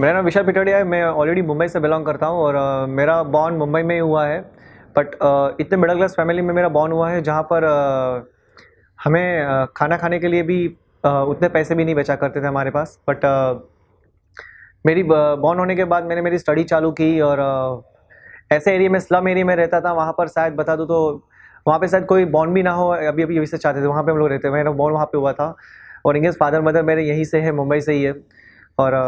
मेरा नाम विशाल पिटोडिया है। मैं ऑलरेडी मुंबई से बिलोंग करता हूँ और मेरा बॉर्न मुंबई में ही हुआ है। बट इतने मिडिल क्लास फैमिली में मेरा बॉर्न हुआ है जहाँ पर हमें खाना खाने के लिए भी उतने पैसे भी नहीं बचा करते थे हमारे पास। बट मेरी बॉर्न होने के बाद मैंने मेरी स्टडी चालू की और ऐसे एरिया में, स्लम एरिया में रहता था। वहाँ पर शायद बता दूँ तो वहाँ पे शायद कोई बॉर्न भी ना हो, अभी अभी वैसे चाहते थे। वहाँ पे हम लोग रहते हैं, मेरा बॉर्न वहाँ पे हुआ था और इंग्लिश फादर मदर मेरे यहीं से है, मुंबई से ही है। और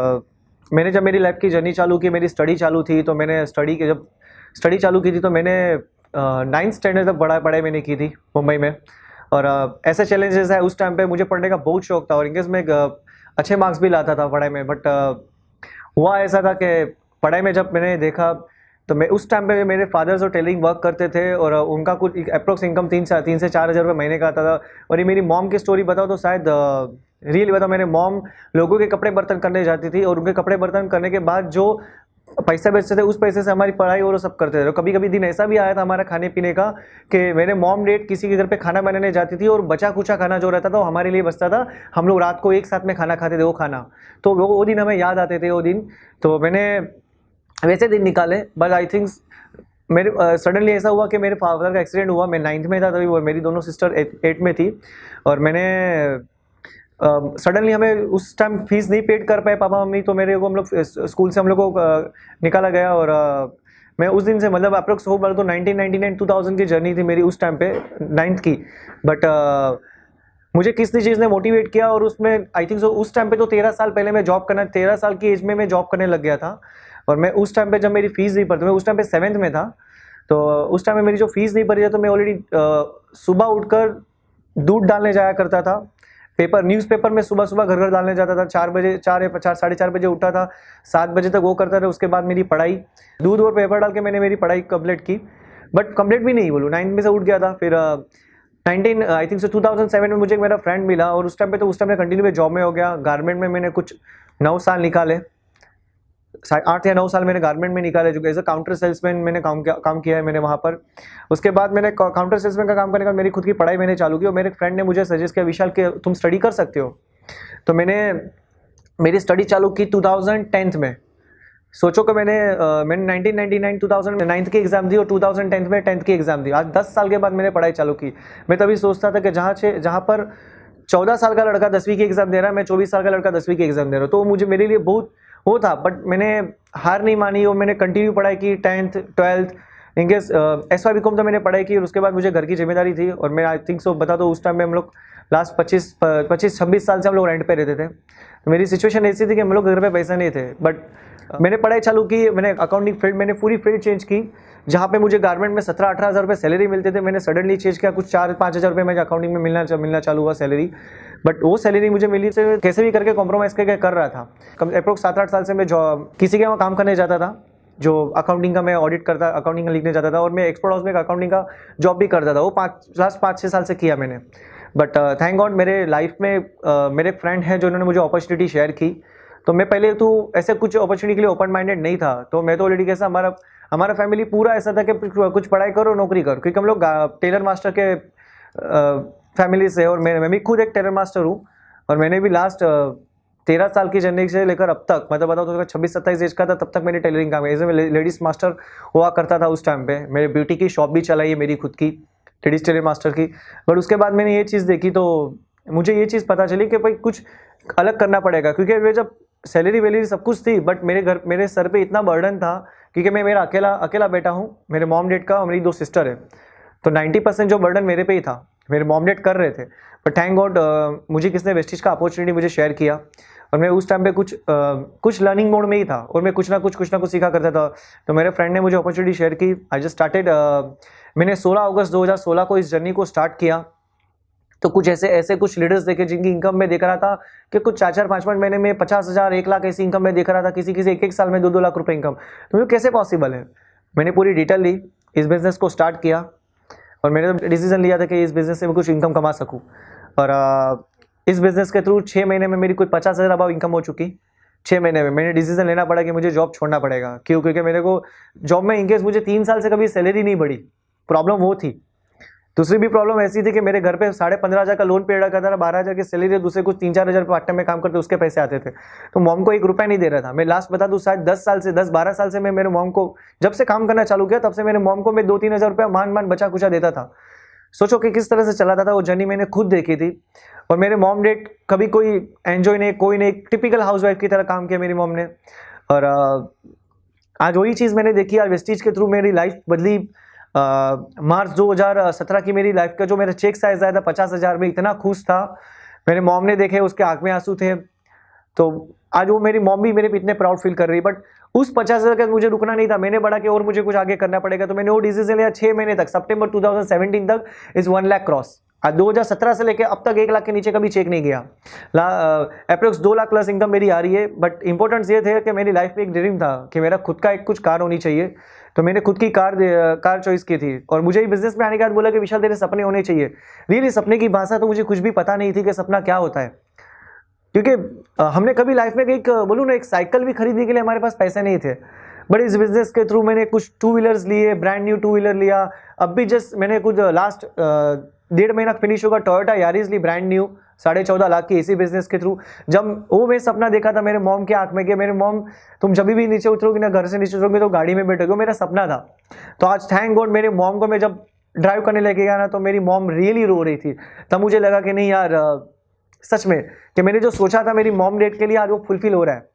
मैंने जब मेरी लाइफ की जर्नी चालू की, मेरी स्टडी चालू थी, तो मैंने जब स्टडी चालू की थी तो मैंने 9th स्टैंडर्ड तक पढ़ाई मैंने की थी मुंबई में। और ऐसे चैलेंजेस है, उस टाइम पे मुझे पढ़ने का बहुत शौक था और इंग्लिश में अच्छे मार्क्स भी लाता था पढ़ाई में। बट हुआ ऐसा था कि पढ़ाई में जब मैंने देखा तो मैं उस टाइम पे, मेरे फादर जो टेलरिंग वर्क करते थे और उनका कुछ अप्रोक्स इनकम 3 से 4 हज़ार रुपये महीने का आता था। और ये मेरी मॉम की स्टोरी बताओ तो शायद रियली बताओ, मेरे मॉम लोगों के कपड़े बर्तन करने जाती थी और उनके कपड़े बर्तन करने के बाद जो पैसा बेचते थे उस पैसे से हमारी पढ़ाई और वो सब करते थे। कभी कभी दिन ऐसा भी आया था हमारा खाने पीने का कि मेरे मॉम डेट किसी के घर पे खाना बनाने जाती थी और बचा कुचा खाना जो रहता था वो हमारे लिए बचता था। हम लोग रात को एक साथ में खाना खाते थे, वो खाना तो वो दिन हमें याद आते थे वो दिन। तो मैंने वैसे दिन निकाले। बट आई थिंक मेरे सडनली ऐसा हुआ कि मेरे फादर का एक्सीडेंट हुआ। मैं 9th में था तभी, और मेरी दोनों सिस्टर 8 में थी। और मैंने सडनली हमें उस टाइम फीस नहीं पेड कर पाए पापा मम्मी, तो मेरे को हम लोग स्कूल से हम लोग को निकाला गया। और मैं उस दिन से मतलब अप्रोक्स हो बोला तो 1999 2000 की जर्नी थी मेरी उस टाइम पे 9th की। बट मुझे किसी चीज़ ने मोटिवेट किया और उसमें आई थिंक सो उस टाइम पे तो 13 साल पहले मैं जॉब करना, 13 साल की एज में मैं जॉब करने लग गया था। और मैं उस टाइम पे जब मेरी फीस नहीं भरती, मैं उस टाइम पे 7th में था, तो उस टाइम में मेरी जो फीस नहीं भरी थी तो मैं ऑलरेडी सुबह उठकर दूध डालने जाया करता था। न्यूज़पेपर में सुबह सुबह घर घर डालने जाता था। 4 बजे, 4 या 4 साढ़े 4 बजे उठता था, 7 बजे तक वो करता था। उसके बाद मेरी पढ़ाई, दूध और पेपर डाल के मैंने मेरी पढ़ाई कंप्लीट की। बट कंप्लीट भी नहीं बोलूँ, 9th में से उठ गया था। फिर 19 आई थिंक सो 2007 में मुझे मेरा फ्रेंड मिला और उस टाइम में कंटिन्यू में जॉब में हो गया। गारमेंट में मैंने कुछ 9 साल निकाले, 8 या 9 साल मैंने गारमेंट में निकाले, जो एज अ काउंटर सेल्समैन मैंने काम किया है मैंने वहाँ पर। उसके बाद मैंने काउंटर सेल्समैन का काम करने का मेरी खुद की पढ़ाई मैंने चालू की और मेरे फ्रेंड ने मुझे सजेस्ट किया, विशाल के तुम स्टडी कर सकते हो। तो मैंने मेरी स्टडी चालू की 2010 में। सोचो कि मैंने 1999 2000 में 9th की एग्जाम दी और 2010 में 10th की एग्जाम दी। आज 10 साल के बाद मैंने पढ़ाई चालू की। मैं तभी सोचता था कि जहाँ पर 14 साल का लड़का 10वीं की एग्जाम दे रहा है, मैं 24 साल का लड़का 10वीं की एग्जाम दे रहा हूँ, तो मुझे मेरे लिए बहुत वो था। बट मैंने हार नहीं मानी और मैंने कंटिन्यू पढ़ाई की। 10th 12th English SY BCom तो मैंने पढ़ाई की और उसके बाद मुझे घर की जिम्मेदारी थी। और मैं आई थिंक सो बता दो, उस टाइम में हम लोग लास्ट 25-26 साल से हम लोग रेंट पे रहते थे। तो मेरी सिचुएशन ऐसी थी कि हम लोग घर पे पैसे नहीं थे। बट मैंने पढ़ाई चालू की, मैंने अकाउंटिंग फील्ड, मैंने पूरी फील्ड चेंज की। जहाँ पे मुझे गारमेंट में 17-18 हज़ार रुपये सैलरी मिलते थे, मैंने सडनली चेंज किया, कुछ 4-5 हज़ार रुपये मुझे अकाउंटिंग में मिलना चालू हुआ सैलरी। बट वो सैलरी मुझे मिली से कैसे भी करके कॉम्प्रोमाइज़ करके कर रहा था। कम अप्रोक्स 7-8 साल से मैं किसी के वहाँ काम करने जाता था, जो अकाउंटिंग का मैं ऑडिट करता, अकाउंटिंग का लिखने जाता था। और मैं एक्सपोर्ट हाउस में अकाउंटिंग का जॉब भी करता था। वो लास्ट 5-6 साल से किया मैंने। बट थैंक गॉड मेरे लाइफ में मेरे फ्रेंड हैं जो इन्होंने मुझे अपॉर्चुनिटी शेयर की। तो मैं पहले तो ऐसे कुछ अपॉर्चुनिटी के लिए ओपन माइंडेड नहीं था। तो मैं तो ऑलरेडी कैसा, हमारा फैमिली पूरा ऐसा था कि कुछ पढ़ाई करो, नौकरी करो, क्योंकि हम लोग टेलर मास्टर के फैमिली से, और मैं भी खुद एक टेलर मास्टर हूँ। और मैंने भी लास्ट 13 साल की जर्नी से लेकर अब तक, मतलब बताओ तो 26-27 एज का था तब तक मैंने टेलरिंग काम किया। मैं लेडीज मास्टर हुआ करता था उस टाइम पे। मेरे ब्यूटी की शॉप भी चलाई है मेरी खुद की, लेडीज टेलर मास्टर की। बट उसके बाद मैंने ये चीज़ देखी तो मुझे ये चीज़ पता चली कि भाई कुछ अलग करना पड़ेगा। क्योंकि वे जब सैलरी वैलरी सब कुछ थी, बट मेरे सर पे इतना बर्डन था, क्योंकि मैं मेरा अकेला बेटा हूँ, मेरे मॉम डैड का और मेरी 2 सिस्टर है। तो 90% जो बर्डन मेरे पे ही था, मेरे मॉम डैड कर रहे थे। बट थैंक गॉड मुझे किसने वेस्टिज का अपॉर्चुनिटी मुझे शेयर किया। और मैं उस टाइम पे कुछ लर्निंग मोड में ही था और मैं कुछ ना कुछ सीखा करता था। तो मेरे फ्रेंड ने मुझे अपॉर्चुनिटी शेयर की। I just started. मैंने 16 अगस्त 2016 को इस जर्नी को स्टार्ट किया। तो कुछ ऐसे कुछ लीडर्स देखे जिनकी इनकम में देख रहा था कि कुछ 4-5 महीने में 50,000 1 लाख ऐसी इनकम में देख रहा था, किसी 1 साल में 2-2 लाख रुपए इनकम। तो ये कैसे पॉसिबल है। मैंने पूरी डिटेल ली, इस बिज़नेस को स्टार्ट किया और मैंने डिसीजन लिया था कि इस बिज़नेस से मैं कुछ इनकम कमा सकूँ। और इस बिज़नेस के थ्रू 6 महीने में मेरी कोई 50,000 अबाव इनकम हो चुकी। 6 महीने में मैंने डिसीजन लेना पड़ा कि मुझे जॉब छोड़ना पड़ेगा। क्योंकि मेरे को जॉब में इनकेस मुझे 3 साल से कभी सैलरी नहीं बढ़ी, प्रॉब्लम वो थी। दूसरी भी प्रॉब्लम ऐसी थी कि मेरे घर पे 15,500 का लोन पे रखा था, 12,000 की सैलरी, दूसरे कुछ 3-4 हज़ार पार्ट टाइम में काम करते उसके पैसे आते थे, तो मॉम को 1 रुपया नहीं दे रहा था। मैं लास्ट बता दूं, शायद 10-12 साल से मैं मेरे मॉम को, जब से काम करना चालू किया तब से मेरे मॉम को मैं 2-3 हज़ार रुपया मान बचा कुचा देता था। सोचो कि किस तरह से चलाता था, वो जर्नी मैंने खुद देखी थी। और मेरे मॉम डैड कभी कोई एंजॉय नहीं, कोई नहीं, टिपिकल हाउसवाइफ की तरह काम किया मेरी मॉम ने। और आज वही चीज़ मैंने देखी, आज वेस्टीज के थ्रू मेरी लाइफ बदली। मार्च 2017 की मेरी लाइफ का जो मेरा चेक साइज आया था 50,000 में, इतना खुश था। मेरे मॉम ने देखे, उसके आंख में आंसू थे। तो आज वो मेरी मॉम भी मेरे पे इतने प्राउड फील कर रही है। बट उस 50,000 का मुझे रुकना नहीं था, मैंने बढ़ा कि और मुझे कुछ आगे करना पड़ेगा। तो मैंने वो डिसीजन लिया 6 महीने तक, सितंबर 2017 तक इज 1 लाख क्रॉस। आज 2017 से लेकर अब तक 1 लाख के नीचे कभी चेक नहीं गया। अप्रोक्स 2 लाख प्लस इनकम मेरी आ रही है। बट इंपॉर्टेंस ये थे कि मेरी लाइफ में एक ड्रीम था कि मेरा खुद का एक कुछ कार होनी चाहिए। तो मैंने खुद की कार चॉइस की थी। और मुझे बिजनेस में आने के बाद बोला कि विशाल तेरे सपने होने चाहिए। रियली सपने की भाषा तो मुझे कुछ भी पता नहीं थी कि सपना क्या होता है, क्योंकि हमने कभी लाइफ में एक बोलूँ ना, एक साइकिल भी खरीदने के लिए हमारे पास पैसे नहीं थे। बट इस बिजनेस के थ्रू मैंने कुछ 2 व्हीलर्स लिए, ब्रांड न्यू 2 व्हीलर लिया। अब भी जस्ट मैंने कुछ लास्ट 1.5 महीना फिनिश होगा, टोयोटा यारिस ली ब्रांड न्यू 14.5 लाख की, इसी बिजनेस के थ्रू। जब वो मैं सपना देखा था मेरे मॉम के आंख में कि मेरे मॉम, तुम जब भी नीचे उतरोगे ना, घर से नीचे उतरोगे तो गाड़ी में बैठोगे, वो मेरा सपना था। तो आज थैंक गॉड मेरे मॉम को मैं जब ड्राइव करने लेके गया ना, तो मेरी मॉम रियली रो रही थी। तब मुझे लगा कि नहीं यार, सच में कि मैंने जो सोचा था मेरी मॉम डैड के लिए आज वो फुलफिल हो रहा है।